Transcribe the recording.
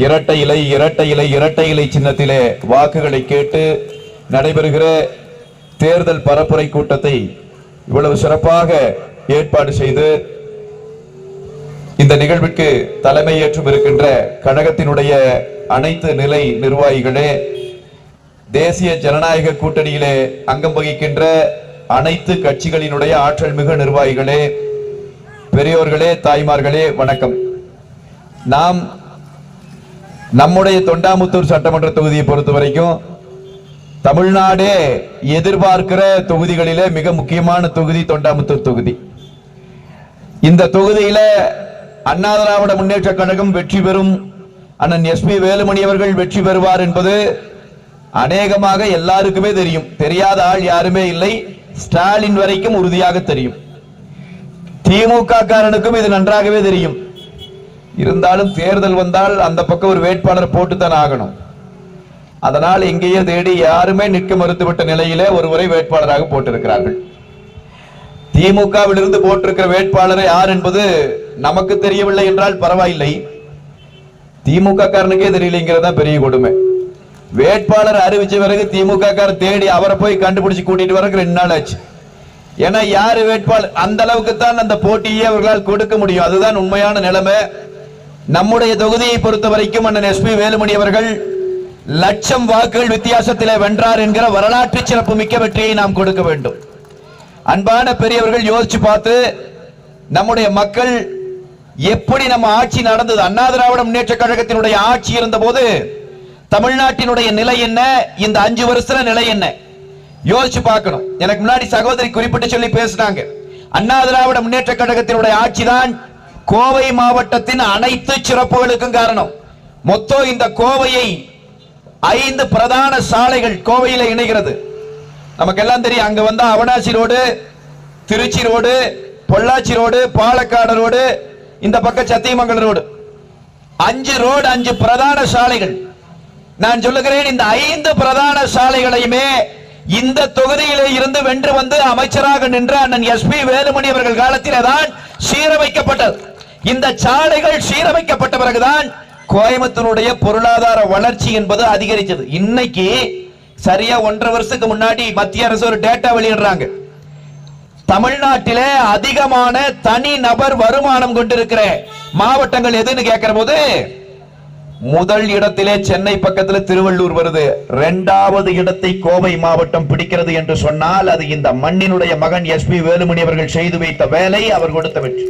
இரட்டை இலை இரட்டை இலை இரட்டை இலை சின்னத்திலே வாக்குகளை கேட்டு நடைபெறுகிற தேர்தல் பரப்புரை கூட்டத்தை இவ்வளவு சிறப்பாக ஏற்பாடு செய்து இந்த நிகழ்வுக்கு தலைமையேற்றும் இருக்கின்ற கழகத்தினுடைய அனைத்து நிலை நிர்வாகிகளே, தேசிய ஜனநாயக கூட்டணியிலே அங்கம் வகிக்கின்ற அனைத்து கட்சிகளினுடைய ஆற்றல் மிகு நிர்வாகிகளே, பெரியோர்களே, தாய்மார்களே, வணக்கம். நாம் நம்முடைய தொண்டாமுத்தூர் சட்டமன்ற தொகுதியை பொறுத்த வரைக்கும் தமிழ்நாடே எதிர்பார்க்கிற தொகுதிகளிலே மிக முக்கியமான தொகுதி தொண்டாமுத்தூர் தொகுதி. இந்த தொகுதியில அண்ணா திராவிட முன்னேற்ற கழகம் வெற்றி பெறும், அண்ணன் எஸ்பி வேலுமணி அவர்கள் வெற்றி பெறுவார் என்பது அநேகமாக எல்லாருக்குமே தெரியும். தெரியாத ஆள் யாருமே இல்லை. ஸ்டாலின் வரைக்கும் உறுதியாக தெரியும். திமுக காரனுக்கும் இது நன்றாகவே தெரியும். இருந்தாலும் தேர்தல் வந்தால் அந்த பக்கம் ஒரு வேட்பாளர் போட்டுத்தான் ஆகணும். அதனால் எங்கேயே தேடி யாருமே நிற்க மறுத்துவிட்ட நிலையிலே ஒருவரை வேட்பாளராக போட்டிருக்கிறார்கள். திமுகவிலிருந்து போட்டிருக்கிற வேட்பாளர் யார் என்பது நமக்கு தெரியவில்லை என்றால் பரவாயில்லை, திமுக காரனுக்கே தெரியலைங்கிறதா பெரிய கொடுமை. வேட்பாளர் அறிவிச்ச பிறகு திமுக காரர் தேடி அவரை போய் கண்டுபிடிச்சு கூட்டிட்டு வரக்கு 2 நாள் ஆச்சு. ஏன்னா யாரு வேட்பாளர் அந்த அளவுக்கு தான் அந்த போட்டியை அவர்களால் கொடுக்க முடியும். அதுதான் உண்மையான நிலைமை. நம்முடைய தொகுதியை பொறுத்த வரைக்கும் அண்ணன் எஸ்பி வேலுமணி அவர்கள் 1,00,000 வாக்குகள் வித்தியாசத்திலே வென்றார் என்கிற வரலாற்று சிறப்பு மிக்க வெற்றியை நாம் கொடுக்க வேண்டும். அன்பான பெரியவர்கள் யோசிச்சு பார்த்து, நம்முடைய மக்கள் எப்படி நம்ம ஆட்சி நடந்தது, அண்ணா திராவிட முன்னேற்ற கழகத்தினுடைய ஆட்சி இருந்த போது தமிழ்நாட்டினுடைய நிலை என்ன, இந்த 5 வருஷத்துல நிலை என்ன யோசிச்சு பார்க்கணும். எனக்கு முன்னாடி சகோதரி குறிப்பிட்டு சொல்லி பேசினாங்க. அண்ணா திராவிட முன்னேற்ற கழகத்தினுடைய ஆட்சி தான் கோவை மாவட்டத்தின் அனைத்து சிறப்புகளுக்கும் காரணம். மொத்தம் இந்த கோவையை 5 பிரதான சாலைகள் கோவையில இணைகிறது. நமக்கு எல்லாம் தெரியும். அங்க வந்தா Avinashi road, Trichy road, Pollachi road, Palakkad road, இந்த பக்கம் சத்தியமங்கலம் ரோடு, 5 ரோடு, 5 பிரதான சாலைகள். நான் சொல்லுகிறேன், இந்த 5 பிரதான சாலைகளையுமே இந்த தொகுதியிலே இருந்து வென்று வந்து அமைச்சராக நின்ற அண்ணன் எஸ்பி வேலுமணி அவர்கள் காலத்திலே தான் சீரமைக்கப்பட்டது. இந்த சாலைகள் சீரமைக்கப்பட்ட பிறகுதான் கோயம்புத்தூருடைய பொருளாதார வளர்ச்சி என்பது அதிகரிச்சது. இன்னைக்கு சரியா 1.5 வருஷத்துக்கு முன்னாடி மத்திய அரசு ஒரு டேட்டா வெளியிடுறாங்க. தமிழ்நாட்டிலே அதிகமான தனி நபர் வருமானம் கொண்டிருக்கிற மாவட்டங்கள் எதுன்னு கேட்கிற போது முதல் இடத்திலே சென்னை பக்கத்தில் திருவள்ளூர் வருது. 2வது இடத்தை கோவை மாவட்டம் பிடிக்கிறது என்று சொன்னால் அது இந்த மண்ணினுடைய மகன் எஸ்பி வேலுமணி அவர்கள் செய்து வைத்த வேலை, அவர் கொடுத்த வெற்றி.